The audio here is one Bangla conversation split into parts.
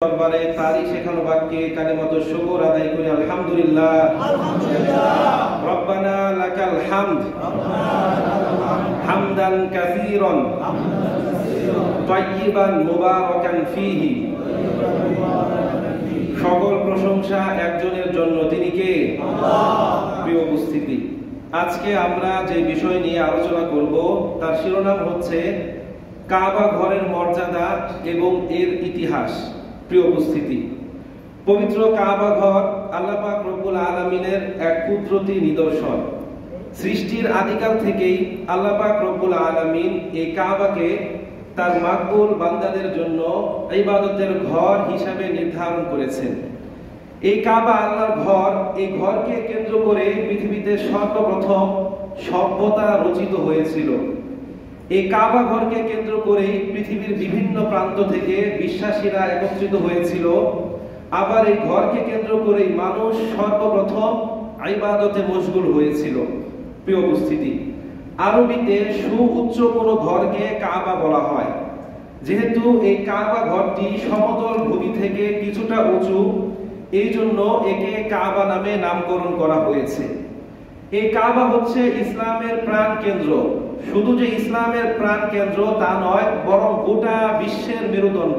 দরবারে তারই শেখানো বাক্যে কালিমাত শুকর আদায় করি আলহামদুলিল্লাহ। রব্বানা লাকাল হামদ হামদান কাসীরান তাইয়িবান মুবারাকান ফীহি। সকল প্রশংসা একজনের জন্য, তিনি কে? প্রিয় উপস্থিতি, আজকে আমরা যে বিষয় নিয়ে আলোচনা করব তার শিরোনাম হচ্ছে কাবা ঘরের মর্যাদা এবং এর ইতিহাস। প্রিয় উপস্থিতি, পবিত্র কাবা ঘর আল্লাহ পাক রব্বুল আলামিনের এক কুদরতি নিদর্শন। সৃষ্টির আদিকাল থেকেই আল্লাহ পাক রব্বুল আলামিন এই কাবাকে তার মাকবুল বান্দাদের জন্য ইবাদতের ঘর হিসাবে নির্ধারণ করেছেন। এই কাবা আল্লাহর ঘর, এই ঘরকে কেন্দ্র করে পৃথিবীতে সর্বপ্রথম সভ্যতা রচিত হয়েছিল। এই কাবা ঘরকে কেন্দ্র করেই পৃথিবীর বিভিন্ন প্রান্ত থেকে বিশ্বাসীরা একত্রিত হয়েছিল। আবার এই ঘরকে কেন্দ্র করেই মানুষ সর্বপ্রথম ইবাদতে মশগুল হয়েছিল। প্রিয় উপস্থিতি, আরবিতে সুউচ্চ কোনো ঘরকে কাবা বলা হয়। যেহেতু এই কাবা ঘরটি সমতল ভূমি থেকে কিছুটা উঁচু, এই জন্য একে কাবা নামে নামকরণ করা হয়েছে। এই কাবা হচ্ছে ইসলামের প্রাণ কেন্দ্র। শুধু যে ইসলামের প্রাণ কেন্দ্র তা নয়, বরং গোটা বিশ্বের মেরুদণ্ড।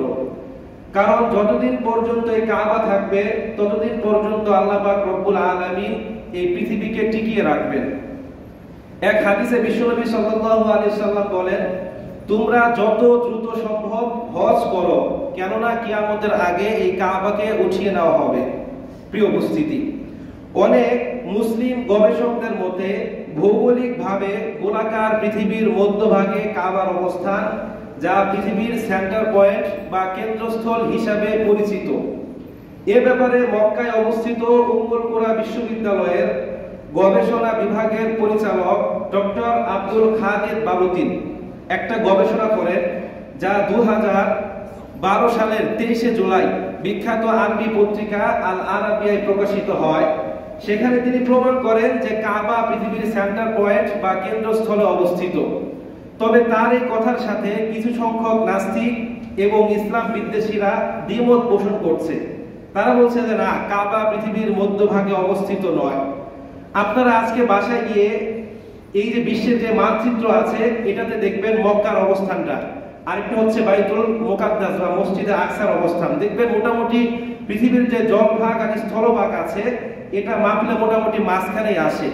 কারণ যতদিন পর্যন্ত এই কাবা থাকবে ততদিন পর্যন্ত আল্লাহ পাক রব্বুল আলামিন এই পৃথিবীকে টিকিয়ে রাখবেন। এক হাদিসে বিশ্বনবী সাল্লাল্লাহু আলাইহি সাল্লাম বলেন, তোমরা যত দ্রুত সম্ভব হজ করো, কেননা কিয়ামতের আগে এই কাবাকে উঠিয়ে নেওয়া হবে। প্রিয় উপস্থিতি, অনেক মুসলিম গবেষকদের মতে ভৌগোলিকভাবে গোলাকার পৃথিবীর মধ্যভাগে কাবার অবস্থান, যা পৃথিবীর সেন্টার পয়েন্ট বা কেন্দ্রস্থল হিসাবে পরিচিত। এ ব্যাপারে মক্কায় অবস্থিত উম্মুল কুরা বিশ্ববিদ্যালয়ের গবেষণা বিভাগের পরিচালক ডক্টর আব্দুল খাদির বালুতিন একটা গবেষণা করেন, যা 2012 সালের 23 জুলাই বিখ্যাত আরবি পত্রিকা আল আরাবিয়ায় প্রকাশিত হয়। সেখানে তিনি প্রমাণ করেন যে কাবা পৃথিবীর সেন্টার পয়েন্ট বা কেন্দ্রস্থলে অবস্থিত। তবে তার এই কথার সাথে কিছু সংখ্যক নাস্তিক এবং ইসলাম বিদ্বেষীরা দ্বিমত পোষণ করছে। তারা বলছে যে না, কাবা পৃথিবীর মধ্যভাগে অবস্থিত নয়। আপনারা আজকে বাসায় গিয়ে এই যে বিশ্বের যে মানচিত্র আছে এটাতে দেখবেন মক্কার অবস্থানটা, আরেকটা হচ্ছে বাইতুল মুকাদ্দাস বা মসজিদে আকসার অবস্থান। দেখবেন মোটামুটি পৃথিবীর যে জলভাগ আর স্থলভাগ আছে এটা মাপলে মোটামুটি মাঝখানেই আসে।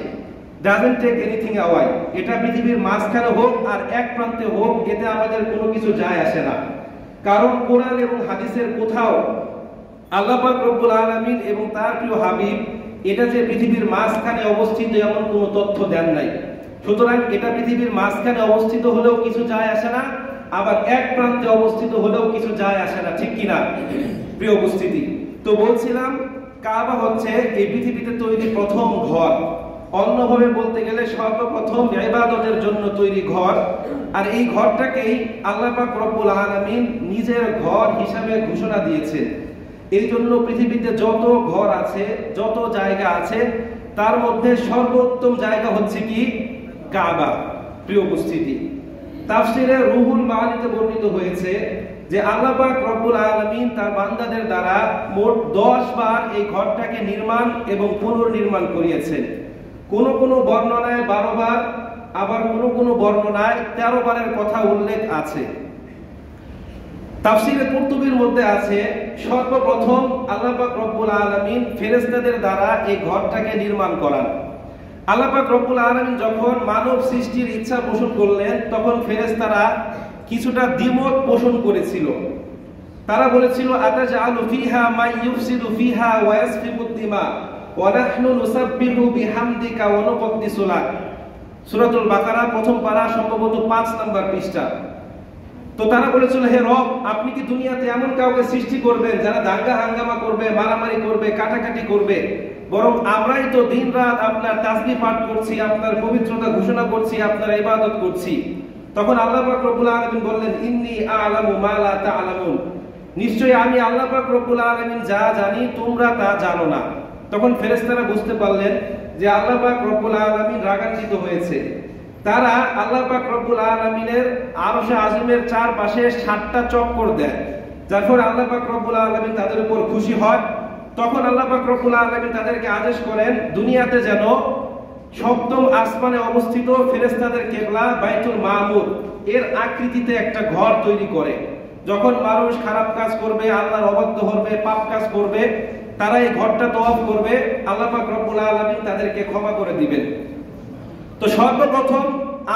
Doesn't take anything away. এটা পৃথিবীর মাঝখানে হোক আর এক প্রান্তে হোক, এতে আমাদের কোনো কিছু যায় আসে না। কারণ কোরআন এবং হাদিসের কোথাও আল্লাহ পাক রব্বুল আলামিন এবং তার প্রিয় হাবিব এটা যে পৃথিবীর মাঝখানে অবস্থিত এমন কোনো তথ্য দেন নাই। সুতরাং এটা পৃথিবীর মাঝখানে অবস্থিত হলেও কিছু যায় আসে না, আবার এক প্রান্তে অবস্থিত হলেও কিছু যায় আসে না, ঠিক কিনা? প্রিয় উপস্থিতি, তো বলছিলাম কাবা হচ্ছে এই পৃথিবীতে তৈরি প্রথম ঘর। অন্যভাবে বলতে গেলে সর্বপ্রথম ইবাদতের জন্য তৈরি ঘর। আর এই ঘরটাকেই আল্লাহ পাক রব্বুল আলামিন নিজের ঘর হিসাবে ঘোষণা দিয়েছেন। এই জন্য পৃথিবীতে যত ঘর আছে, যত জায়গা আছে, তার মধ্যে সর্বোত্তম জায়গা হচ্ছে কি? কাবা। প্রিয় উপস্থিতি, তাফসীরে রুহুল মাআনিতে বর্ণিত হয়েছে যে আল্লাহ পাক রব্বুল আলামিন তার বান্দাদের দ্বারা মোট 10 বার এই ঘরটাকে নির্মাণ এবং পুনর্নির্মাণ করিয়েছেন। কোন কোন বর্ণনায় 12 বার, আবার কোন কোন বর্ণনায় 13 বারের কথা উল্লেখ আছে। তাফসীরে কুরতুবীর মধ্যে আছে সর্বপ্রথম আল্লাহ পাক রব্বুল আলামিন ফেরেশতাদের দ্বারা এই ঘরটাকে নির্মাণ করান। আল্লাহ পাক রব্বুল আলামিন যখন মানব সৃষ্টির ইচ্ছা পোষণ করলেন তখন ফেরেশতারা কিছুটা দ্বিমত পোষণ করেছিল। তারা বলেছিল, আতাজআলু ফিহা মা ইউফসিদু ফিহা ওয়া ইয়াসফিকুদ দিমা ওয়া নাহনু নুসাব্বিহু বিহামদিকা ওয়া নুকদ্দিসু লাক। সূরাতুল বাকারা প্রথম পারা, সম্ভবত 5 নম্বর পৃষ্ঠা। তো তারা বলেছিল, হে রব, আপনি কি দুনিয়াতে এমন কাউকে সৃষ্টি করবেন যারা দাঙ্গা হাঙ্গামা করবে, মারামারি করবে, কাটাকাটি করবে? বরং আমরাই তো দিনরাত আপনার তাসবিহ পাঠ করছি, আপনার পবিত্রতা ঘোষণা করছি, আপনার ইবাদত করছি। তখন আল্লাহ পাক রব্বুল আলামিন বললেন, ইন্নী আ'লামু মা লা তা'লামুন। নিশ্চয়ই আমি আল্লাহ পাক রব্বুল আলামিন যা জানি তোমরা তা জানো না। তখন ফেরেশতারা বুঝতে পারলেন যে আল্লাহ পাক রব্বুল আলামিন রাগান্বিত হয়েছে। তারা আল্লাহ পাক রব্বুল আলামিনের আরশে আজিমের চারপাশে 7টা চক্কর দেয়। যার ফলে আল্লাহ পাক রব্বুল আলামিন তাদের উপর খুশি হয়। তখন আল্লাহ পাক রব্বুল আলামিন তাদেরকে আদেশ করেন দুনিয়াতে যেন সপ্তম আসমানে অবস্থিত ফেরেশতাদের কিবলা বাইতুল মামুর এর আকৃতিতে একটা ঘর তৈরি করে। যখন মানুষ খারাপ কাজ করবে, আল্লাহর অবাধ্য হবে, পাপ কাজ করবে, তারা এই ঘরটা তওয়াফ করবে, আল্লাহ পাক রব্বুল আলামিন তাদেরকে ক্ষমা করে দিবেন। তো সর্বপ্রথম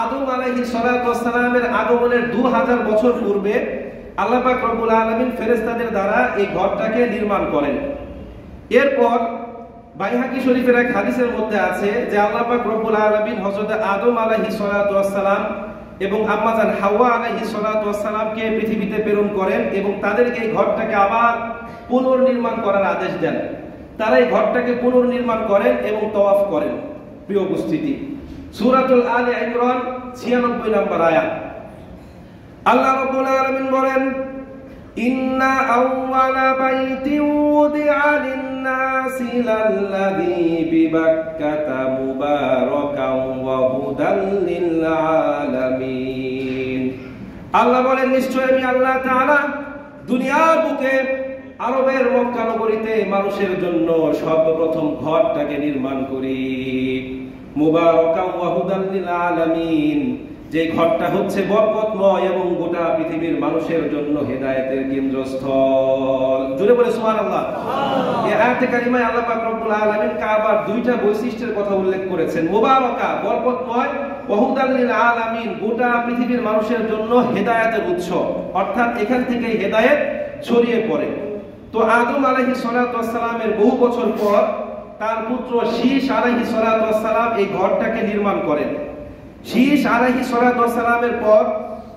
আদম আলাইহিস সালাতু ওয়াস সালামের আগমনের 2000 বছর পূর্বে আল্লাহ পাক রব্বুল আলামিন ফেরেশতাদের দ্বারা এই ঘরটাকে নির্মাণ করেন। এরপর বাইহাকি শরীফের এক হাদিসের মধ্যে আছে যে আল্লাহ পাক রব্বুল আলামিন হযরত আদম আলাইহিস সালাতু ওয়াস সালাম এবং আম্মা জান হাওয়া আলাইহিস সালাতু ওয়াস সালামকে পৃথিবীতে প্রেরণ করেন এবং তাদেরকে এই ঘরটাকে আবার পুনর্নির্মাণ করার আদেশ দেন। তারা এই ঘরটাকে পুনর্নির্মাণ করেন এবং তওয়াফ করেন। প্রিয় উপস্থিতি, সূরাতুল আলে ইমরান 96 নম্বর আয়াত, আল্লাহ রাব্বুল আলামিন বলেন, ইন্না আউওয়ালা বাইতিন উদিআ লিন-নাসি লাল্লাযী বিবাক্কাতা মুবারাকান ওয়া হুদাল লিল-আলামিন। আল্লাহ বলেন, নিশ্চয় আমি আল্লাহ তাআলা দুনিয়ার বুকে আরবের মক্কা নগরীতে মানুষের জন্য সর্বপ্রথম ঘরটাকে নির্মাণ করি। মুবারাকান ওয়া হুদাল লিল-আলামিন, যে ঘরটা হচ্ছে বরকতময় এবং গোটা পৃথিবীর মানুষের জন্য হেদায়েতের কেন্দ্রস্থল। জোরে বলে সুবহানাল্লাহ। এই আয়াতে কারিমায় আল্লাহ পাক রব্বুল আলামিন কাবার দুইটা বৈশিষ্ট্যের কথা উল্লেখ করেছেন, মুবারাকা বরকতময়, ওয়া হুদাল লিল আলামিন গোটা পৃথিবীর মানুষের জন্য হেদায়েতের উৎস, অর্থাৎ এখান থেকেই হেদায়েত ছড়িয়ে পড়ে। তো আদম আলাইহিস সালাতু ওয়াস সালামের বহু বছর পর তার পুত্র শীশ আলাইহিস সালাতু ওয়াস সালাম এই ঘরটাকে নির্মাণ করেন। শীশ আলাইহিস সালাতু ওয়াস সালামের পর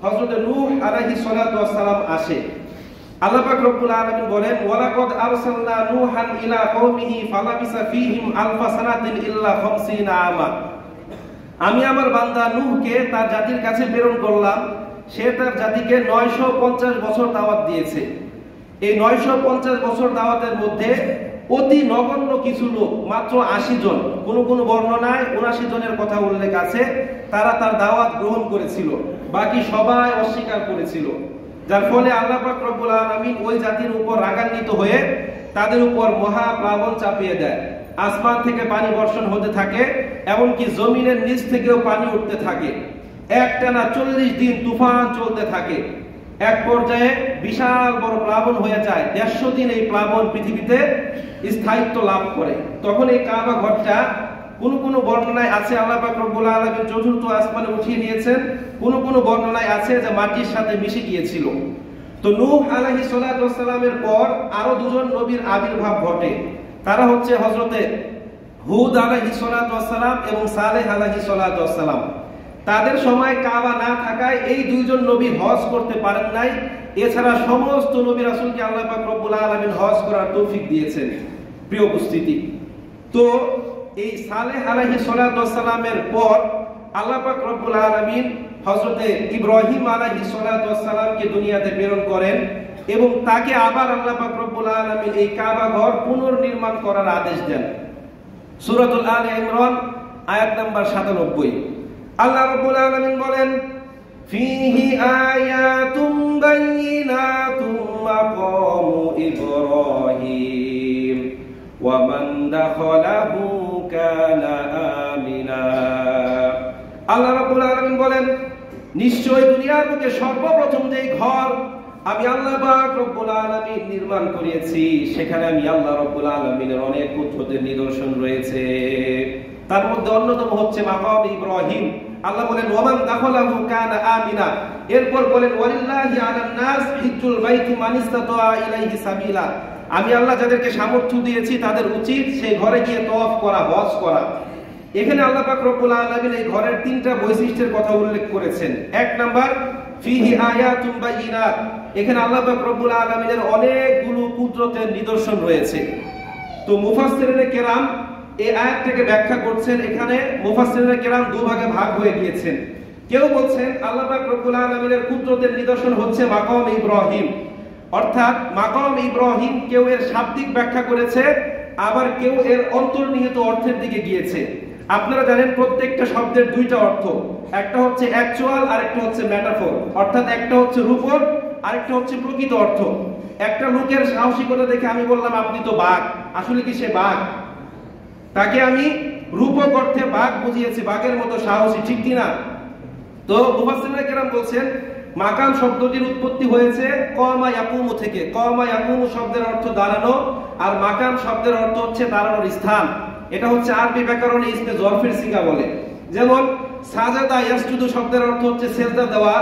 হযরত নূহ আলাইহিস সালাতু ওয়াস সালাম আসে। আল্লাহ পাক রব্বুল আলামিন বলেন, ওয়ালাকাদ আরসালনা নূহান ইলা কওমিহি ফালাবিসা ফীহিম আলফা সানাতিন ইল্লা 50 আমা। আমি আমার বান্দা নূহকে তার জাতির কাছে প্রেরণ করলাম, সে তার জাতিকে 950 বছর দাওয়াত দিয়েছে। এই 950 বছর দাওয়াতের মধ্যে অতি নগণ্য কিছু লোক, মাত্র 80 জন, কোন কোন বর্ণনায় 79 জনের কথা উল্লেখ আছে, তারা তার দাওয়াত গ্রহণ করেছিল, বাকি সবাই অস্বীকার করেছিল। যার ফলে আল্লাহ পাক রব্বুল আলামিন ওই জাতির উপর রাগান্বিত হয়ে তাদের উপর মহা প্লাবন চাপিয়ে দেয়। আসমান থেকে পানি বর্ষণ হতে থাকে, এমনকি জমিনের নিচ থেকেও পানি উঠতে থাকে। একটানা 40 দিন তুফান চলতে থাকে। এক পর্যায়ে বিশাল বড় প্লাবন হয়ে যায়। 150 দিন এই প্লাবন পৃথিবীতে স্থায়িত্ব লাভ করে। তখন এই কাবা ঘরটা কোন কোন বর্ণনায় আছে আল্লাহ পাক রব্বুল আলামিন চতুর্থ আসমানে উঠিয়ে নিয়েছেন, কোন কোন বর্ণনায় আছে যে মাটির সাথে মিশে গিয়েছিল। তো নূহ আলাইহিস সালাতু ওয়াস সালামের পর আরো দুজন নবীর আবির্ভাব ঘটে। তারা হচ্ছে হযরতে হুদ আলাইহিস সালাতু ওয়াস সালাম এবং সালেহ আলাইহিস সালাতু ওয়াস সালাম। তাদের সময় কাবা না থাকায় এই দুইজন নবী হজ করতে পারেন নাই। এছাড়া সমস্ত নবী রাসূলকে আল্লাহ পাক রব্বুল আলামিন হজ করার তৌফিক দিয়েছেন। প্রিয় উপস্থিতি, তো এই সালেহ আলাইহিস সালাতু ওয়াস সালামের পর আল্লাহ পাক রব্বুল আলামিন হযরতে ইব্রাহিম আলাইহিস সালাতু ওয়াস সালামকে দুনিয়াতে প্রেরণ করেন এবং তাকে আবার আল্লাহ পাক রব্বুল আলামিন এই কাবা ঘর পুনর্নির্মাণ করার আদেশ দেন। সূরাতুল আলে ইমরান আয়াত নাম্বার 97, আল্লাহ রাব্বুল আলামিন বলেন, ফীহি আয়াতুম বাইয়িনাতুম মাকামু ইব্রাহিম ওয়া মান দাখালাহু কানা আমিনা। আল্লাহ রাব্বুল আলামিন বলেন, নিশ্চয় দুনিয়ার বুকে সর্বপ্রথম যে ঘর আমি আল্লাহ পাক রব্বুল আলামিন নির্মাণ করেছি, সেখানে আমি আল্লাহ রাব্বুল আলামিনের অনেক কুদরতের নিদর্শন রয়েছে। তার মধ্যে অন্যতম হচ্ছে মাকাম ইব্রাহিম। আল্লাহ বলেন, ওয়ামান দাখালাহু কানা আমিনা। এরপর বলেন, ওয়ালিল্লাহি আলান নাস হিজ্জুল বাইতি মান ইসতাতা ইলাইহি সাবিলা। আমি আল্লাহ যাদেরকে সামর্থ্য দিয়েছি তাদের উচিত সেই ঘরে গিয়ে তওয়াফ করা, হজ করা। এখানে আল্লাহ পাক রব্বুল আলামিন এই ঘরের তিনটা বৈশিষ্ট্যের কথা উল্লেখ করেছেন। এক নাম্বার, ফীহি আয়াতুম বাইয়িনাত। এখানে আল্লাহ পাক রব্বুল আলামিনের অনেকগুলো কুদরতের নিদর্শন রয়েছে। তো মুফাসসিরিনে কেরাম এই আয়াতটাকে ব্যাখ্যা করছেন। এখানে মুফাসসিরিনে কেরাম দুভাগে ভাগ হয়ে গিয়েছেন। কেউ বলছেন আল্লাহ পাক রব্বুল আলামিনের কুদরতের নিদর্শন হচ্ছে মাকাম ইব্রাহিম, অর্থাৎ মাকাম ইব্রাহিম। কেউ এর শাব্দিক ব্যাখ্যা করেছে, আবার কেউ এর অন্তর্নিহিত অর্থের দিকে গিয়েছে। আপনারা জানেন প্রত্যেকটা শব্দের দুইটা অর্থ, একটা হচ্ছে অ্যাকচুয়াল আর একটা হচ্ছে মেটাফর, অর্থাৎ একটা হচ্ছে রূপক আর একটা হচ্ছে প্রকৃত অর্থ। একটা লোকের সাহসিকতা দেখে আমি বললাম আপনি তো বাঘ, আসলে কি সে বাঘ? তাকে আমি রূপক অর্থে বাঘ বুঝিয়েছি, বাঘের মতো সাহসী, ঠিক কিনা? তো মুফাসসিরুনে কেরাম বলছেন মাকাম শব্দটির উৎপত্তি হয়েছে কওমা ইয়াকুমু থেকে। কওমা ইয়াকুমু শব্দের অর্থ দাঁড়ানো, আর মাকাম শব্দের অর্থ হচ্ছে দাঁড়ানোর স্থান। এটা হচ্ছে আরবি ব্যাকরণে ইসমে জরফের সিগা বলে। যেমন সাজাদা ইয়াসজুদু শব্দের অর্থ হচ্ছে সেজদা দেওয়া,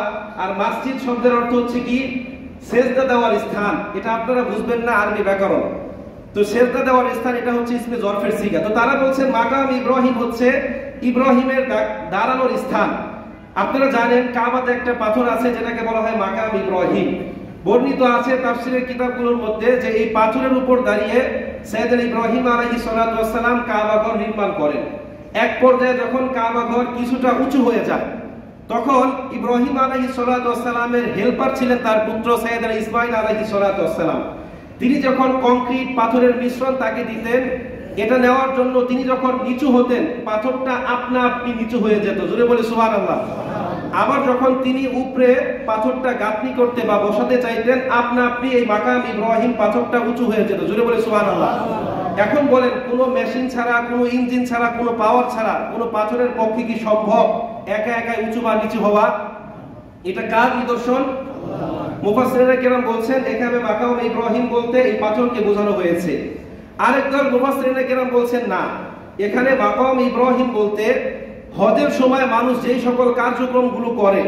আর মসজিদ শব্দের অর্থ হচ্ছে কি সেজদা দেওয়ার স্থান। এটা আপনারা বুঝবেন না আরবি ব্যাকরণ। তো সেজদা দেওয়ার স্থান এটা হচ্ছে ইসমে জরফের সিগা। তো তারা বলছেন মাকাম ইব্রাহিম হচ্ছে ইব্রাহিমের দাঁড়ানোর স্থান। আপনারা জানেন কাবাতে একটা পাথর আছে যেটাকে বলা হয় মাকাম ইব্রাহিম। বর্ণিত আছে তাফসীরের কিতাবগুলোর মধ্যে যে এই পাথরের উপর দাঁড়িয়ে সাইয়েদনা ইব্রাহিম আলাইহিস সালাতু ওয়াস সালাম কাবা ঘর নির্মাণ করেন। এক পর্যায়ে যখন কাবা ঘর কিছুটা উঁচু হয়ে যায়, তখন ইব্রাহিম আলাইহিস সালাতু ওয়াস সালামের হেল্পার ছিলেন তার পুত্র সাইয়েদনা ইসমাঈল আলাইহিস সালাতু ওয়াস সালাম। তিনি যখন কংক্রিট পাথরের মিশ্রণ তাকে দিতেন, এটা নেওয়ার জন্য তিনি যখন নিচু হতেন পাথরটা আপনা আপনি নিচু হয়ে যেত। জোরে বলে সুবহানাল্লাহ। আবার যখন তিনি উপরে পাথরটা গাঁথনি করতে বা বসাতে চাইতেন, আপনা আপনি এই মাকাম ইব্রাহিম পাথরটা উঁচু হয়ে যেত। জোরে বলে সুবহানাল্লাহ। এখন বলেন কোনো মেশিন ছাড়া, কোনো ইঞ্জিন ছাড়া, কোনো পাওয়ার ছাড়া কোনো পাথরের পক্ষে কি সম্ভব একা একা উঁচু বা নিচু হওয়া? এটা কার নিদর্শন? মুফাসসিরুনে কেরাম বলছেন এখানে মাকাম ইব্রাহিম বলতে এই পাথরকে বোঝানো হয়েছে। আরেকদল মুফাসসিরিনে কেরাম বলছেন না, এখানে মাকাম ইব্রাহিম বলতে হজের সময় মানুষ যেই সকল কার্যক্রমগুলো করে,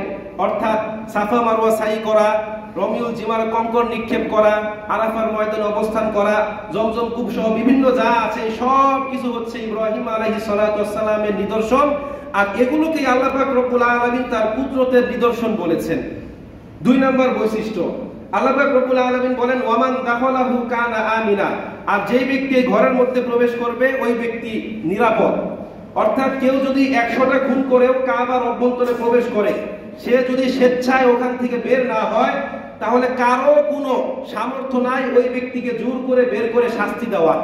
অর্থাৎ সাফা মারওয়া সাই করা, রমিউল জিমার কঙ্কর নিক্ষেপ করা, আরাফার ময়দানে অবস্থান করা, জমজম কূপ সহ বিভিন্ন যা আছে সব কিছু হচ্ছে ইব্রাহিম আলাইহিস সালাতু ওয়াস সালামের নিদর্শন। আর এগুলোকে আল্লাহ পাক রব্বুল আলামিন তার কুদরতের নিদর্শন বলেছেন। 2 নম্বর বৈশিষ্ট্য, আল্লাহ পাক রব্বুল আলামিন বলেন ওয়ামান দাখালাহু কানা আমিনা, আর যেই ব্যক্তি ঘরের মধ্যে প্রবেশ করবে ওই ব্যক্তি নিরাপদ। অর্থাৎ কেউ যদি 100টা খুন করেও কাবার অভ্যন্তরে প্রবেশ করে, সে যদি স্বেচ্ছায় ওখান থেকে বের না হয়, তাহলে কারো কোনো সামর্থ্য নাই ওই ব্যক্তিকে জোর করে বের করে শাস্তি দেওয়া।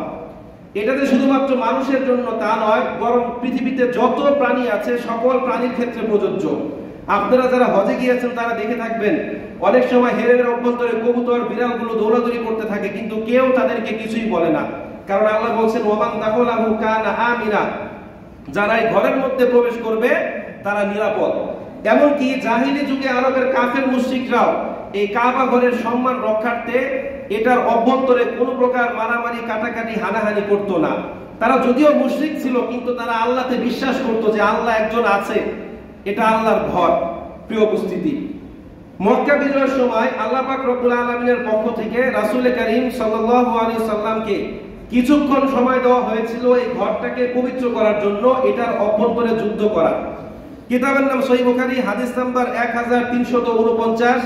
এটাতে শুধুমাত্র মানুষের জন্য তা নয়, বরং পৃথিবীতে যত প্রাণী আছে সকল প্রাণীর ক্ষেত্রে প্রযোজ্য। আপনারা যারা হজে গিয়েছেন তারা দেখে থাকবেন অনেক সময় হেরেমের অভ্যন্তরে কবুতর বিড়ালগুলো দৌড়াদৌড়ি করতে থাকে, কিন্তু কেউ তাদেরকে কিছুই বলে না, কারণ আল্লাহ বলছেন ওয়ামান দাখালাহু কানা আমিনা, যারা এই ঘরের মধ্যে প্রবেশ করবে তারা নিরাপদ। এমনকি জাহিলি যুগে আরবের কাফের মুশরিকরাও এই কাবা ঘরের সম্মান রক্ষার্থে এটার অভ্যন্তরে কোনো প্রকার মারামারি কাটাকাটি হানাহানি করতো না। তারা যদিও মুশরিক ছিল, কিন্তু তারা আল্লাহতে বিশ্বাস করতো যে আল্লাহ একজন আছে, এটা আল্লাহর ঘর। প্রিয় উপস্থিতি, মক্কা বিজয়ের সময় আল্লাহ পাক রব্বুল আলামিনের পক্ষ থেকে রাসূল করিম সাল্লাল্লাহু আলাইহি সাল্লামকে কিছুক্ষণ সময় দেওয়া হয়েছিল এই ঘরটাকে পবিত্র করার জন্য, এটার অভ্যন্তরে যুদ্ধ করা। কিতাবের নাম সহিহ বুখারী, হাদিস নাম্বার 1349,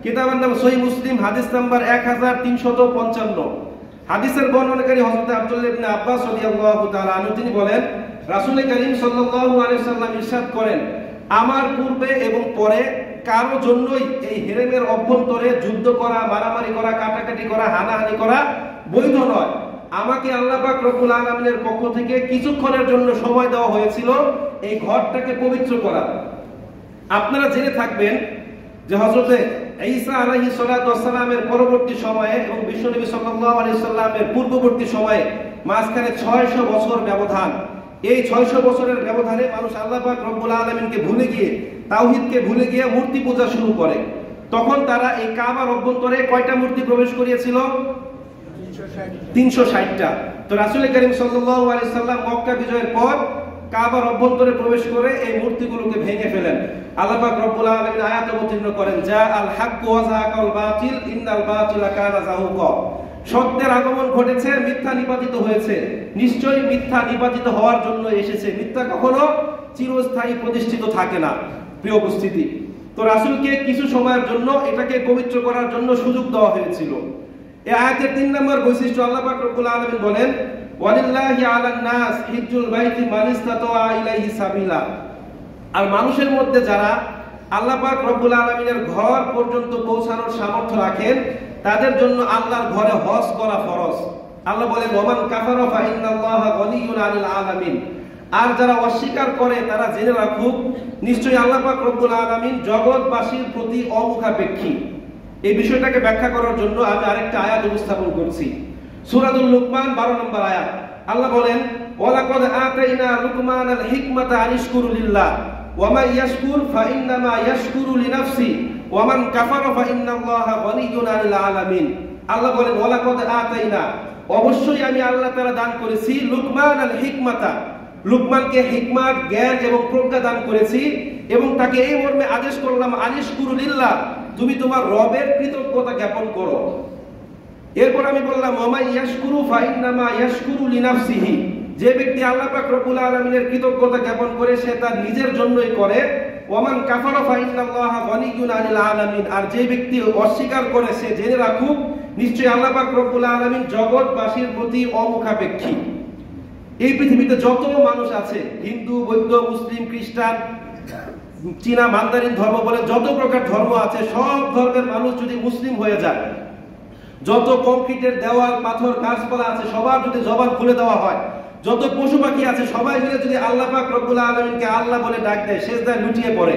কিতাবের নাম সহিহ মুসলিম, হাদিস নাম্বার 1355। হাদিসের বর্ণনাকারী হযরত আব্দুল্লাহ ইবনে আব্বাস রাদিয়াল্লাহু তাআলা আনহু তিনি বলেন রাসূল করিম সাল্লাল্লাহু আলাইহি সাল্লাম ইরশাদ করেন, আমার পূর্বে এবং পরে কারো জন্যই এই হেরেমের অভ্যন্তরে যুদ্ধ করা, মারামারি করা, কাটাকাটি করা, হানাহানি করা বৈধ নয়। আমাকে আল্লাহ পাক রব্বুল আলামিনের পক্ষ থেকে কিছুক্ষণের জন্য সময় দেওয়া হয়েছিল এই ঘরটাকে পবিত্র করা। আপনারা জেনে থাকবেন যে হযরত ঈসা আলাইহিস সালাতু ওয়াস সালামের পরবর্তী সময়ে এবং বিশ্বনবী সাল্লাল্লাহু আলাইহি সাল্লামের পূর্ববর্তী সময়ে মাঝখানে 600 বছর ব্যবধান। এই 600 বছরের ব্যবধানে মানুষ আল্লাহ পাক রব্বুল আলামিনকে ভুলে গিয়ে, তাওহীদকে ভুলে গিয়ে মূর্তি পূজা শুরু করে। তখন তারা এই কাবার অভ্যন্তরে কয়টা মূর্তি প্রবেশ করিয়েছিল? 360টা। তো রাসূল করিম সাল্লাল্লাহু আলাইহি সাল্লাম মক্কা বিজয়ের পর কাবার অভ্যন্তরে প্রবেশ করে এই মূর্তিগুলোকে ভেঙে ফেলেন। আল্লাহ পাক রব্বুল আলামিন আয়াত অবতীর্ণ করেন, জা আল হক ওয়া যাকাল বাতিল ইন্নাল বাতিলা কানা যাহুকা, সত্যের আগমন ঘটেছে, মিথ্যা নিপাতিত হয়েছে, নিশ্চয়ই মিথ্যা নিপাতিত হওয়ার জন্য এসেছে, মিথ্যা কখনো চিরস্থায়ী প্রতিষ্ঠিত থাকে না। প্রিয় উপস্থিতি, তো রাসূলকে কিছু সময়ের জন্য এটাকে পবিত্র করার জন্য সুযোগ দেওয়া হয়েছিল। এই আয়াতের 3 নম্বর বৈশিষ্ট্য, আল্লাহ পাক রব্বুল আলামিন বলেন ওয়ালিল্লাহি আলান নাস হিজ্জুল বাইতি মান ইসতাতা ইলাইহি সাবিলা, আর মানুষের মধ্যে যারা আল্লাহ পাক রব্বুল আলামিনের ঘর পর্যন্ত পৌঁছানোর সামর্থ্য রাখেন তাদের জন্য আল্লাহর ঘরে হজ করা ফরজ। আল্লাহ বলেন ওমান কাফারা ফা ইন্নাল্লাহা গনিয়্যুন আনিল আলামিন, আর যারা অস্বীকার করে তারা জেনে রাখুক নিশ্চয়ই আল্লাহ পাক রব্বুল আলামিন জগৎবাসীর প্রতি অমুখাপেক্ষী। এই বিষয়টাকে ব্যাখ্যা করার জন্য আমি আরেকটা আয়াত উপস্থাপন করছি। সূরাতুল লুকমান 12 নম্বর আয়াত। আল্লাহ বলেন, ওয়ালাকাদ আতাইনা লুকমানাল হিকমাতা আনিশকুরু লিল্লাহ ওয়া মান ইয়াশকুর ফাইন্নামা ইয়াশকুরু লিনাফসি ওয়া মান কাফারা ফাইন্নাল্লাহা গনিয়্যুন আনিল আলামিন। আল্লাহ বলেন, ওয়ালাকাদ আতাইনা, অবশ্যই আমি আল্লাহ তাআলা দান করেছি লুকমানাল হিকমাতা, লুকমানকে হিকমত, জ্ঞান এবং প্রজ্ঞা দান করেছি এবং তাকে এই মর্মে আদেশ করলাম, আনিশকুরু লিল্লাহ, তুমি তোমার রবের কৃতজ্ঞতা জ্ঞাপন করো। এরপর আমি বললাম, ওয়া ইয়াশকুরু ফাইন্নামা ইয়াশকুরু লিনাফসিহি, যে ব্যক্তি আল্লাহ পাক রব্বুল আলামিনের কৃতজ্ঞতা জ্ঞাপন করে সে তার নিজের জন্যই করে। ওয়া মান কাফারা ফাইন্নাল্লাহা গনিয়্যুন আনিল আলামিন, আর যে ব্যক্তি অস্বীকার করে সে জেনে রাখুক নিশ্চয়ই আল্লাহ পাক রব্বুল আলামিন জগৎবাসীর প্রতি অমুখাপেক্ষী। এই পৃথিবীতে যত মানুষ আছে, হিন্দু, বৌদ্ধ, মুসলিম, খ্রিস্টান, চীনা, মান্দারিন ধর্ম বলে যত প্রকার ধর্ম আছে, সব ধর্মের মানুষ যদি মুসলিম হয়ে যায়, যত কংক্রিটের দেওয়াল, পাথর, গাছপালা আছে সবার যদি জবান খুলে দেওয়া হয়, যত পশু পাখি আছে সবাই মিলে যদি আল্লাহ পাক রব্বুল আলামিনকে আল্লাহ বলে ডাক দেয়, সিজদায় লুটিয়ে পড়ে,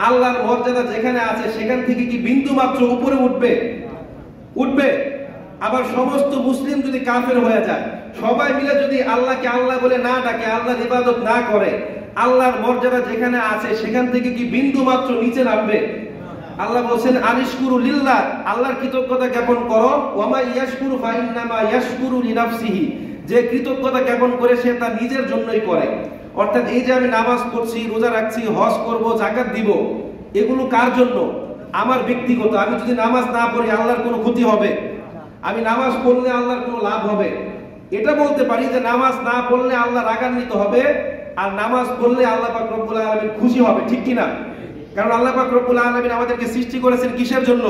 আল্লাহর মর্যাদা যেখানে আছে সেখান থেকে কি বিন্দু মাত্র উপরে উঠবে? উঠবে? আবার সমস্ত মুসলিম যদি কাফের হয়ে যায়, সবাই মিলে যদি আল্লাহকে আল্লাহ বলে না ডাকে, আল্লাহর ইবাদত না করে, আল্লাহর মর্যাদা যেখানে আছে সেখান থেকে কি বিন্দু মাত্র নিচে নামবে? আল্লাহ বলেন, আনিশকুরু লিল্লাহ, আল্লাহর কৃতজ্ঞতা জ্ঞাপন করো। ওয়া মা ইয়াশকুরু ফাইন্নামা ইয়াশকুরু লিনাফসিহি, যে কৃতজ্ঞতা জ্ঞাপন করে সে তার নিজের জন্যই করে। অর্থাৎ এই যে আমি নামাজ পড়ছি, রোজা রাখছি, হজ করব, যাকাত দিব, এগুলো কার জন্য? আমার ব্যক্তিগত। আমি যদি নামাজ না পড়ি আল্লাহর কোনো ক্ষতি হবে? আমি নামাজ পড়লে আল্লাহর কোনো লাভ হবে? এটা বলতে পারি যে নামাজ না পড়লে আল্লাহ রাগান্বিত হবে, আর নামাজ পড়লে আল্লাহ পাক রব্বুল আলামিন খুশি হবে, ঠিক কি না? কারণ আল্লাহ পাক রব্বুল আলামিন আমাদেরকে সৃষ্টি করেছেন কিসের জন্য?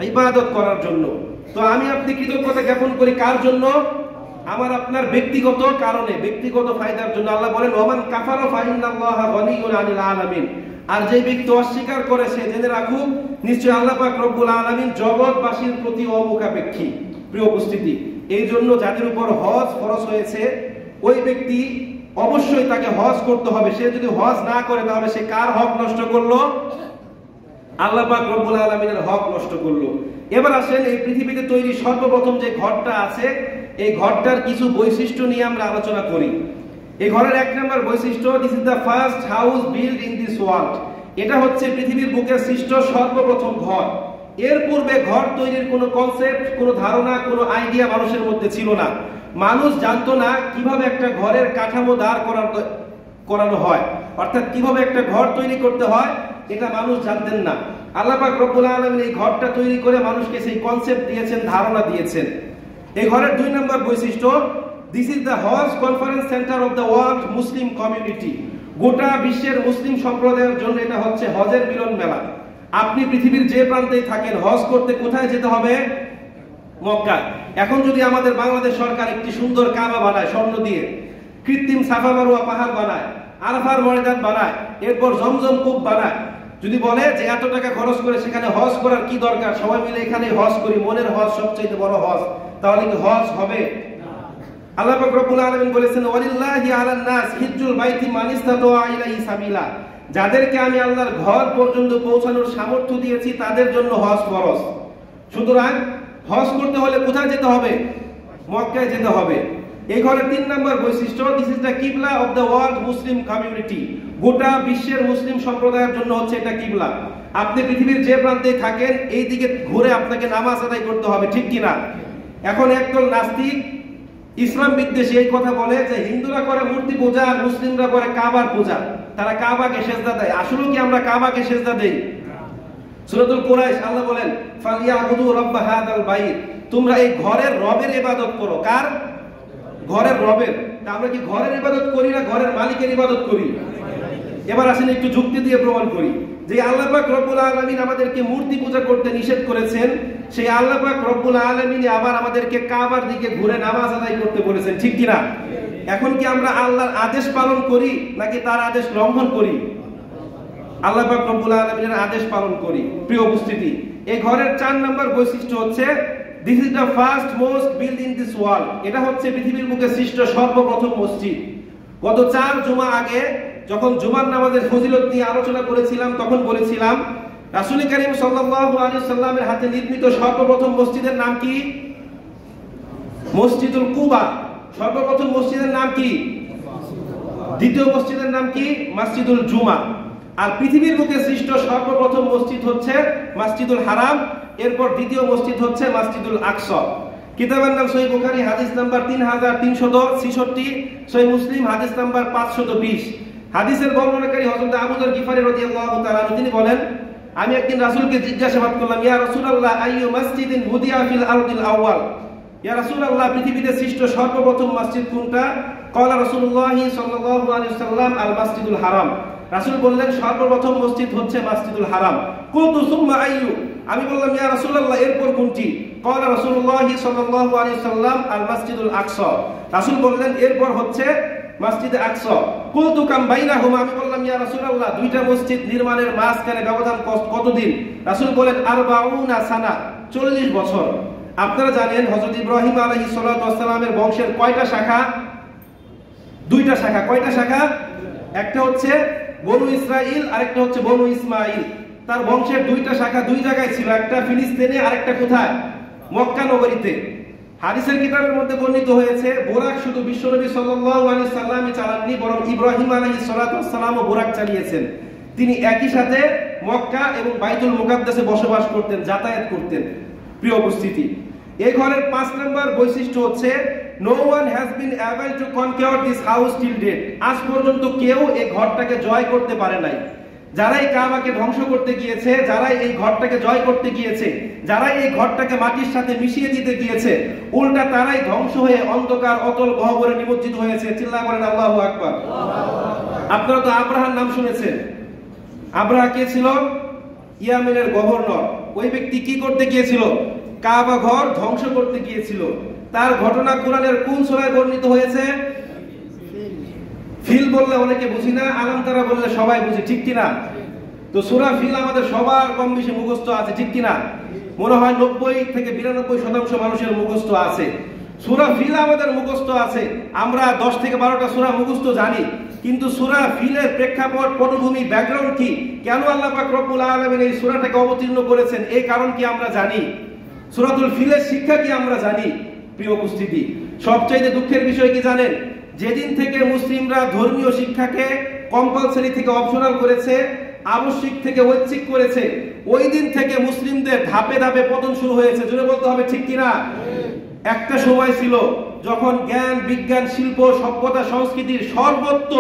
ইবাদত করার জন্য। তো আমি আপনি কৃতজ্ঞতা জ্ঞাপন করি কার জন্য? আমার আপনার ব্যক্তিগত কারণে, ব্যক্তিগত ফায়দার জন্য। আল্লাহ বলেন, ওয়া মান কাফারা ফাইন্নাল্লাহা গনিয়্যুন আনিল আলামিন, আর যে ব্যক্তি অস্বীকার করে সে জেনে রাখুক নিশ্চয়ই আল্লাহ পাক রব্বুল আলামিন জগৎবাসীর প্রতি অমুখাপেক্ষী। প্রিয় উপস্থিতি, এই জন্য যাদের উপর হজ ফরজ হয়েছে ওই ব্যক্তি অবশ্যই তাকে হজ করতে হবে। সে যদি হজ না করে তাহলে সে কার হক নষ্ট করলো? আল্লাহ পাক রব্বুল আলামিনের হক নষ্ট করলো। এবার আসেন, এই পৃথিবীতে তৈরি সর্বপ্রথম যে ঘরটা আছে, এই ঘরটার কিছু বৈশিষ্ট্য নিয়ে আমরা আলোচনা করি। এই ঘরের এক নম্বর বৈশিষ্ট্য, this is the first house build in this world, এটা হচ্ছে পৃথিবীর বুকে সৃষ্ট সর্বপ্রথম ঘর। এর পূর্বে ঘর তৈরির কোনো কনসেপ্ট, কোনো ধারণা, কোনো আইডিয়া মানুষের মধ্যে ছিল না। মানুষ জানতো না কিভাবে একটা ঘরের কাঠামো দাঁড় করানো হয়, অর্থাৎ কিভাবে একটা ঘর তৈরি করতে হয়, এটা মানুষ জানতেন না। আল্লাহ পাক রব্বুল আলামিন এই ঘরটা তৈরি করে মানুষকে সেই কনসেপ্ট দিয়েছেন, ধারণা দিয়েছেন। এই ঘরের দুই নম্বর বৈশিষ্ট্য, this is the Hajj conference centre of the world Muslim community, গোটা বিশ্বের মুসলিম সম্প্রদায়ের জন্য এটা হচ্ছে হজের মিলন মেলা। আপনি পৃথিবীর যে প্রান্তেই থাকেন, হজ করতে কোথায় যেতে হবে? মক্কা। এখন যদি আমাদের বাংলাদেশ সরকার একটি সুন্দর কাবা বানায় স্বর্ণ দিয়ে, কৃত্রিম সাফা মারওয়া পাহাড় বানায়, আরাফার ময়দান বানায়, এরপর জমজম কূপ বানায়, যদি বলে যে এত টাকা খরচ করে সেখানে হজ করার কি দরকার, সবাই মিলে এখানে হজ করি, মনের হজ সবচেয়ে বড় হজ, তাহলে কি হজ হবে? আল্লাহ পাক রব্বুল আলামিন বলেছেন, ওয়ালিল্লাহি আলান নাস হিজ্জুল বাইতি মান ইসতাতা ইলাইহি সাবিলা, যাদেরকে আমি আল্লাহর ঘর পর্যন্ত পৌঁছানোর সামর্থ্য দিয়েছি তাদের জন্য হজ ফরজ। সুতরাং হজ করতে হলে কোথায় যেতে হবে? মক্কায় যেতে হবে। এই ঘরের তিন নম্বর বৈশিষ্ট্য, দিস ইজ দ্য কিবলা of the world Muslim community, গোটা বিশ্বের মুসলিম সম্প্রদায়ের জন্য হচ্ছে এটা কিবলা। আপনি পৃথিবীর যে প্রান্তে থাকেন এই দিকে ঘুরে আপনাকে নামাজ আদায় করতে হবে, ঠিক কিনা? এখন একদল নাস্তিক ইসলাম বিদ্বেষী এই কথা বলে যে হিন্দুরা করে মূর্তি পূজা আর মুসলিমরা করে কাবার পূজা, তারা কাবাকে সেজদা দেয়। আসলে কি আমরা কাবাকে সেজদা দেই? সূরাতুল কুরাইশ আল্লাহ বলেন, ফালিয়াবুদু রাব্বা হাদাল বাইত, তোমরা এই ঘরের রবের ইবাদত করো। কার? ঘরের রবের। তা আমরা কি ঘরের ইবাদত করি না ঘরের মালিকের ইবাদত করি? এবার আসেন একটু যুক্তি দিয়ে প্রমাণ করি যে আল্লাহ পাক রব্বুল আলামিন আমাদেরকে মূর্তি পূজা করতে নিষেধ করেছেন, সেই আল্লাহ পাক রব্বুল আলামিন আবার আমাদেরকে কাবার দিকে ঘুরে নামাজ আদায় করতে বলেছেন, ঠিক কিনা? এখন কি আমরা আল্লাহর আদেশ পালন করি নাকি তার আদেশ লঙ্ঘন করি? আল্লাহ পাক রব্বুল আলামিনের আদেশ পালন করি। প্রিয় উপস্থিতি, এই ঘরের 4 নম্বর বৈশিষ্ট্য হচ্ছে, this is the first most build in this world, এটা হচ্ছে পৃথিবীর বুকে সৃষ্ট সর্বপ্রথম মসজিদ। গত 4 জুমা আগে যখন জুমার নামাজের ফজিলত নিয়ে আলোচনা করেছিলাম তখন বলেছিলাম রাসূল করিম সাল্লাল্লাহু আলাইহি ওয়াসাল্লামের হাতে নির্মিত সর্বপ্রথম মসজিদের নাম কি? মসজিদুল কুবা। সর্বপ্রথম মসজিদের নাম কি? দ্বিতীয় মসজিদের নাম কি? মসজিদুল জুমা। আর পৃথিবীর বুকে সৃষ্ট সর্বপ্রথম মসজিদ হচ্ছে মসজিদুল হারাম, এরপর দ্বিতীয় মসজিদ হচ্ছে মসজিদুল আকসা। কিতাবের নাম সহিহ বুখারী, হাদিস নাম্বার 3366, সহিহ মুসলিম হাদিস নাম্বার 520। হাদিসের বর্ণনাকারী হযরত আবু যর গিফারী রাদিয়াল্লাহু তাআলা তিনি বলেন, আমি একদিন রাসূলকে জিজ্ঞাসাবাদ করলাম, ইয়া রাসূলুল্লাহ আইয়ু মাসজিদিন বুদিয়া ফিল আরদিল আউয়াল, ইয়া রাসূলুল্লাহ পৃথিবীতে সৃষ্ট সর্বপ্রথম মসজিদ কোনটা? ক্বালা রাসূলুল্লাহ সাল্লাল্লাহু আলাইহি ওয়াসাল্লাম আল মাসজিদুল হারাম। রাসূল বললেন সর্বপ্রথম মসজিদ হচ্ছে মসজিদুল হারাম। কুলতু সুম্মা আইয়ু, আমি বললাম ইয়া রাসূলুল্লাহ এরপর কোনটি? ক্বালা রাসূলুল্লাহ সাল্লাল্লাহু আলাইহি ওয়াসাল্লাম আল মাসজিদুল আকসা। রাসূল বললেন এরপর হচ্ছে মসজিদে আকসা। কুলতু কাম বাইনাহুমা, আমি বললাম ইয়া রাসূলুল্লাহ দুইটা মসজিদ নির্মাণের মাঝখানে ব্যবধান কতদিন? রাসূল বলেন 40 সানা, 40 বছর। আপনারা জানেন হযরত ইব্রাহিম আলাইহিস সালাতু ওয়াস সালামের বংশের কয়টা শাখা? দুইটা শাখা। কয়টা শাখা? একটা হচ্ছে বনু ইসরাইল, আরেকটা হচ্ছে বনু ইসমাইল। তার বংশের দুইটা শাখা দুই জায়গায় ছিল, একটা ফিলিস্তিনে আরেকটা কোথায়? মক্কা নগরীতে। হাদিসের কিতাবের মধ্যে বর্ণিত হয়েছে বোরাক শুধু বিশ্বনবী সাল্লাল্লাহু আলাইহি সাল্লামই চালাননি, বরং ইব্রাহিম আলাইহিস সালাতু ওয়াস সালামও বোরাক চালিয়েছেন। তিনি একই সাথে মক্কা এবং বাইতুল মুকাদ্দাসে বসবাস করতেন, যাতায়াত করতেন। প্রিয় উপস্থিতি, এই ঘরের 5 নম্বর বৈশিষ্ট্য হচ্ছে no one has been able to conquer this house till date। আজ পর্যন্ত কেউ এই ঘরটাকে জয় করতে পারে নাই। যারাই কাবাকে ধ্বংস করতে গিয়েছে, যারাই এই ঘরটাকে জয় করতে গিয়েছে, যারাই এই ঘরটাকে মাটির সাথে মিশিয়ে দিতে গিয়েছে, উল্টা তারাই ধ্বংস হয়ে অন্ধকার অতল গহ্বরে নিমজ্জিত হয়েছে। চিল্লায় বলেন আল্লাহু আকবার। আপনারা তো আব্রাহার নাম শুনেছেন। আব্রাহা কে ছিল? ইয়ামেনের গভর্নর। ওই ব্যক্তি কি করতে গিয়েছিল? কাবা ঘর ধ্বংস করতে গিয়েছিল। তার ঘটনা কোরআনের কোন সূরায় বর্ণিত হয়েছে? ফিল বললে অনেকে বুঝি না, আলাম তারা বললে সবাই বুঝি, ঠিক কিনা? তো সূরা ফিল আমাদের সবার কম বেশি মুখস্থ আছে, ঠিক কিনা? মনে হয় 90 থেকে 92% মানুষের মুখস্থ আছে। সূরা ফিল আমাদের মুখস্থ আছে। আমরা 10 থেকে 12টা সূরা মুখস্থ জানি, কিন্তু সূরা ফিলের প্রেক্ষাপট, পটভূমি, ব্যাকগ্রাউন্ড কি, কেন আল্লাহ পাক রব্বুল আলামিন এই সূরাটাকে অবতীর্ণ করেছেন, এই কারণ কি আমরা জানি? সূরাতুল ফিলের শিক্ষা কি আমরা জানি? প্রিয় উপস্থিতি, সবচেয়ে দুঃখের বিষয় কি জানেন? যেদিন থেকে মুসলিমরা ধর্মীয় শিক্ষাকে কম্পালসরি থেকে অপশনাল করেছে, আবশ্যিক থেকে ঐচ্ছিক করেছে, ওই দিন থেকে মুসলিমদের ধাপে ধাপে পতন শুরু হয়েছে। জোরে বলতে হবে, ঠিক কিনা? একটা সময় ছিল যখন জ্ঞান, বিজ্ঞান, শিল্প, সভ্যতা, সংস্কৃতির সর্বত্র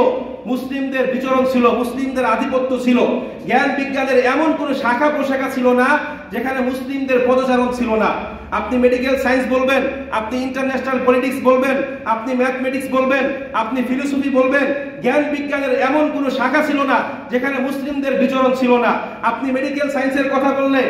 মুসলিমদের বিচরণ ছিল, মুসলিমদের আধিপত্য ছিল। জ্ঞান বিজ্ঞানের এমন কোন শাখা প্রশাখা ছিল না যেখানে মুসলিমদের পদচারণ ছিল না। আপনি মেডিকেল সায়েন্স বলবেন, আপনি ইন্টারন্যাশনাল পলিটিক্স বলবেন, আপনি ম্যাথমেটিক্স বলবেন, আপনি ফিলোসফি বলবেন, জ্ঞান বিজ্ঞানের এমন কোন শাখা ছিল না যেখানে মুসলিমদের বিচরণ ছিল না। আপনি মেডিকেল সায়েন্সের কথা বললে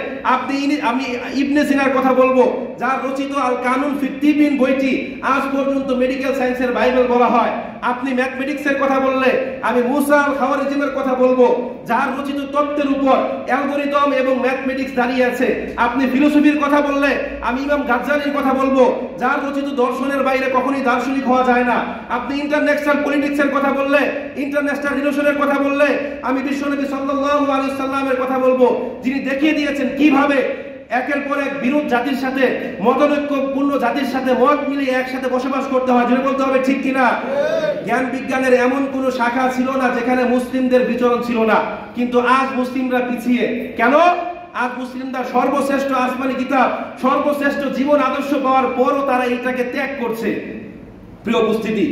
আমি ইবনে সিনার কথা বলবো, যার রচিত আল কানুন ফি তিবিন বইটি আজ পর্যন্ত মেডিকেল সায়েন্সের বাইবেল বলা হয়। আপনি ম্যাথমেটিক্সের কথা বললে আমি মুসা আল খাওয়ারিজমের কথা বলবো, যার রচিত তত্ত্বের উপর অ্যালগরিদম এবং ম্যাথমেটিক্স দাঁড়িয়ে আছে। আপনি ফিলোসফির কথা বললে আমি ইমাম গাজ্জালির কথা বলবো, যার রচিত দর্শনের বাইরে কখনোই দার্শনিক হওয়া যায় না। আপনি ইন্টারন্যাশনাল পলিটিক্সের কথা বললে, ইন্টারন্যাশনাল রিলেশনের কথা বললে আমি বিশ্বনবী সাল্লাল্লাহু আলাইহি সাল্লামের কথা বলবো, যিনি দেখিয়ে দিয়েছেন কিভাবে একের পর এক বিরোধ জাতির সাথে, মতৈক্যপূর্ণ জাতির সাথে মত মিলিয়ে একসাথে বসবাস করতে হয়। জোরে বলতে হবে, ঠিক কিনা? জ্ঞান বিজ্ঞানের এমন কোন শাখা ছিল না যেখানে মুসলিমদের বিচরণ ছিল না। কিন্তু আজ মুসলিমরা পিছিয়ে কেন? আজ মুসলিমরা সর্বশ্রেষ্ঠ আসমানি কিতাব, সর্বশ্রেষ্ঠ জীবন আদর্শ পাওয়ার পরও তারা এটাকে ত্যাগ করছে। প্রিয় উপস্থিতি,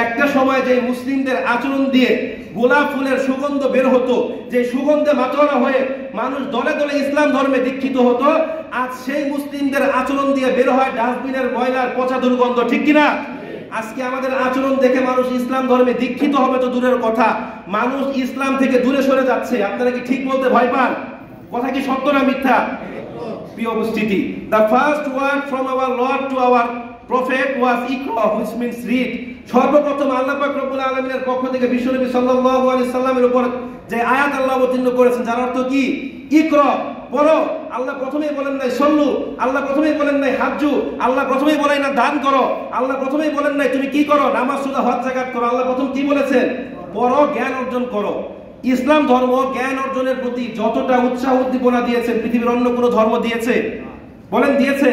একটা সময় যে মুসলিমদের আচরণ দিয়ে গোলাপ ফুলের সুগন্ধ বের হতো, যে সুগন্ধে মাতোয়ারা হয়ে মানুষ দলে দলে ইসলাম ধর্মে দীক্ষিত হতো, আজ সেই মুসলিমদের আচরণ দিয়ে বের হয় ডাস্টবিনের ময়লার পচা দুর্গন্ধ, ঠিক কিনা? আজকে আমাদের আচরণ দেখে মানুষ ইসলাম ধর্মে দীক্ষিত হবে তো দূরের কথা, মানুষ ইসলাম থেকে দূরে সরে যাচ্ছে। আপনারা কি ঠিক বলতে ভয় পান? কথা কি সত্য না মিথ্যা? প্রিয় উপস্থিতি, the first word from our Lord to our prophet was Iqra, which means read। সর্বপ্রথম আল্লাহ পাক রব্বুল আলামিনের পক্ষ থেকে বিশ্বনবী সাল্লাল্লাহু আলাইহি সাল্লামের উপর যে আয়াত আল্লাহ অবতীর্ণ করেছেন, যার অর্থ কি? ইকরা, পড়ো। আল্লাহ প্রথমেই বলেন নাই সল্লু, আল্লাহ প্রথমেই বলেন নাই হাজ্জু, আল্লাহ প্রথমেই বলেন না দান করো, আল্লাহ প্রথমেই বলেন নাই তুমি কি করো, নামাজ, রোজা, হজ, যাকাত করো। আল্লাহ প্রথম কি বলেছেন? পড়ো, জ্ঞান অর্জন করো। ইসলাম ধর্ম জ্ঞান অর্জনের প্রতি যতটা উৎসাহ উদ্দীপনা দিয়েছে পৃথিবীর অন্য কোনো ধর্ম দিয়েছে? বলেন দিয়েছে?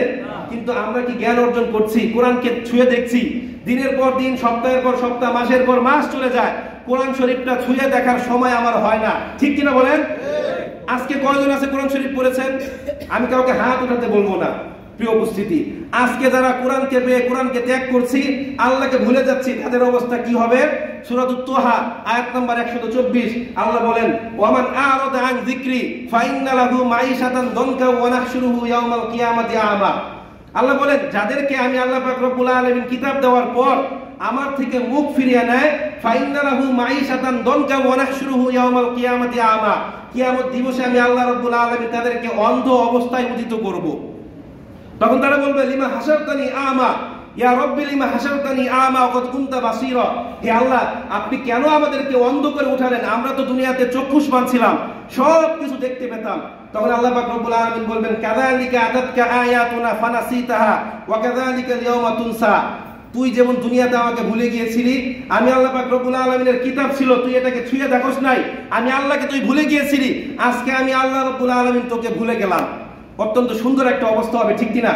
কিন্তু আমরা কি জ্ঞান অর্জন করছি? কোরআনকে ছুঁয়ে দেখছি, দিনের পর দিন, সপ্তাহের পর সপ্তাহ, মাসের পর মাস চলে যায়, কোরআন শরীফটা ছুঁয়ে দেখার সময় আমার হয় না। ঠিক কিনা বলেন? আজকে কয়জন আছে কোরআন শরীফ পড়েছেন? আমি কাউকে হাত উঠাতে বলবো না। প্রিয় উপস্থিতি, আজকে যারা কোরআনকে পেয়ে কোরআনকে ত্যাগ করছি, আল্লাহকে ভুলে যাচ্ছি, তাদের অবস্থা কি হবে? সূরাতুত তাহা আয়াত নাম্বার 124 আল্লাহ বলেন, ওয়ামান আরাদা আন যিকরি ফাইন্না লাহু মাঈশাতান দনকা ওয়া নাহশুরুহু ইয়াওমাল কিয়ামাতি আমা। আল্লাহ বলেন, যাদেরকে আমি আল্লাহ পাক রব্বুল আলামিন কিতাব দেওয়ার পর আমার থেকে মুখ ফিরিয়ে নেয়, ফাইন্না লাহু মাঈশাতান দনকা ওয়া নাহশুরুহু ইয়াওমাল কিয়ামাতি আমা, কিয়ামত দিবসে আমি আল্লাহ রব্বুল আলামিন তাদেরকে অন্ধ অবস্থায় উদিত করব। তখন তারা বলবে, লিমা হাসারতানি আমা ইয়া রব্বি লিমা হাসারতানি আমা ওয়া কদ কুনতা বাসীরা। হে আল্লাহ, আপনি কেন আমাদেরকে অন্ধ করে উঠালেন? আমরা তো দুনিয়াতে চক্ষুষ্মান ছিলাম, সব কিছু দেখতে পেতাম। তখন আল্লাহ পাক রব্বুল আলামিন বলবেন, কাযালিকা আতাতকা আয়াতুনা ফানাসিতাহা ওয়া কাযালিকা আল-ইয়াওমা তুনসা। তুই যেমন দুনিয়াতে আমাকে ভুলে গিয়েছিলি, আমি আল্লাহ পাক রব্বুল আলামিনের কিতাব ছিল, তুই এটাকে ছুঁয়ে দেখোস নাই, আমি আল্লাহকে তুই ভুলে গিয়েছিলি, আজকে আমি আল্লাহ রব্বুল আলামিন তোকে ভুলে গেলাম। অত্যন্ত সুন্দর একটা অবস্থা হবে, ঠিক কিনা?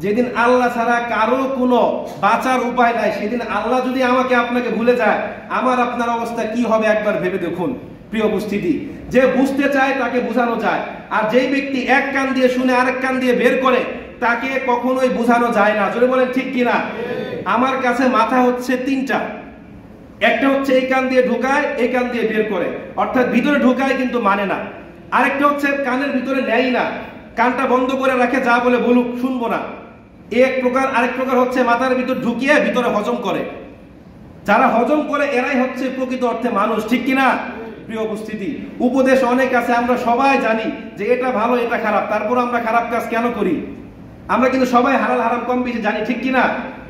যেদিন আল্লাহ ছাড়া কারো কোনো বাঁচার উপায় নাই, সেদিন আল্লাহ যদি আমাকে আপনাকে ভুলে যায়, আমার আপনার অবস্থা কি হবে একবার ভেবে দেখুন। প্রিয় উপস্থিতি, যে বুঝতে চায় তাকে বোঝানো যায়, আর যেই ব্যক্তি এক কান দিয়ে শুনে আরেক কান দিয়ে বের করে, তাকে কখনোই বোঝানো যায় না। জোরে বলেন ঠিক কিনা? আমার কাছে মাথা হচ্ছে তিনটা, একটা হচ্ছে এই কান দিয়ে ঢোকায়, এই কান দিয়ে বের করে, অর্থাৎ ভিতরে ঢোকায় কিন্তু মানে না। আরেকটা হচ্ছে কানের ভিতরে নেয় না, কানটা বন্ধ করে রাখে, যা বলে বলুক শুনবো না, এক প্রকার। আরেক প্রকার হচ্ছে মাথার ভিতর ঢুকিয়ে ভিতরে হজম করে। যারা হজম করে এরাই হচ্ছে প্রকৃত অর্থে মানুষ, ঠিক কিনা? প্রিয় উপস্থিতি, উপদেশ অনেক আছে, আমরা সবাই জানি যে এটা ভালো এটা খারাপ, তারপর আমরা খারাপ কাজ কেন করি? আমরা কিন্তু সবাই হালাল হারাম কম বেশি জানি, ঠিক কিনা?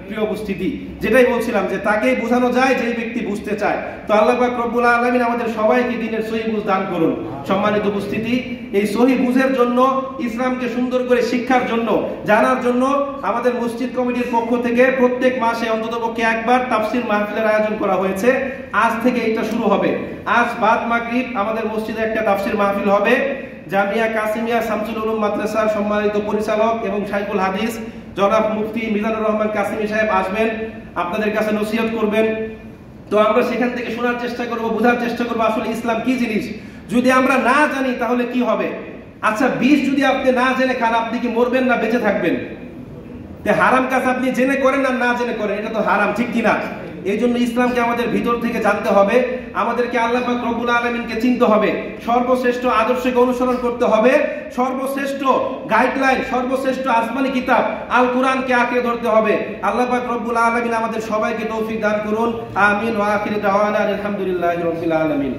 প্রিয় উপস্থিতি, যেটাই বলছিলাম যে তাকেই বোঝানো যায় যে ব্যক্তি বুঝতে চায়। তো আল্লাহ পাক রব্বুল আলামিন আমাদের সবাইকে দ্বীনের সহি বুঝ দান করুন। সম্মানিত উপস্থিতি, এই সহি বুঝের জন্য, ইসলামকে সুন্দর করে শিক্ষার জন্য, জানার জন্য আমাদের মসজিদ কমিটির পক্ষ থেকে প্রত্যেক মাসে অন্ততপক্ষে একবার তাফসীর মাহফিলের আয়োজন করা হয়েছে। আজ থেকে এটা শুরু হবে। আজ বাদ মাগরিব আমাদের মসজিদে একটা তাফসীর মাহফিল হবে। জামিয়া কাসিমিয়া শামসুল উলুম মাদ্রাসার সম্মানিত পরিচালক এবং শাইখুল হাদিস জনাব মুফতি মিজানুর রহমান কাসিমি সাহেব আসবেন, আপনাদের কাছে নসিহত করবেন। তো আমরা সেখান থেকে শোনার চেষ্টা করব, বোঝার চেষ্টা করব আসলে ইসলাম কি জিনিস। যদি আমরা না জানি তাহলে কি হবে? আচ্ছা, বিষ যদি আপনি না জেনে খান, আপনি কি মরবেন না বেঁচে থাকবেন? হারাম কাজ আপনি জেনে করেন আর না জেনে করেন, এটা তো হারাম, ঠিক কিনা? এই জন্য ইসলামকে আমাদের ভিতর থেকে জানতে হবে, আমাদেরকে আল্লাহ পাক রব্বুল আলামিনকে চিনতে হবে, সর্বশ্রেষ্ঠ আদর্শকে অনুসরণ করতে হবে, সর্বশ্রেষ্ঠ গাইডলাইন, সর্বশ্রেষ্ঠ আসমানি কিতাব আল কোরআনকে আঁকড়ে ধরতে হবে। আল্লাহ পাক রব্বুল আলামিন আমাদের সবাইকে তৌফিক দান করুন। আমিন ওয়া আখিরু দাওয়ানা আলহামদুলিল্লাহি রাব্বিল আলামিন।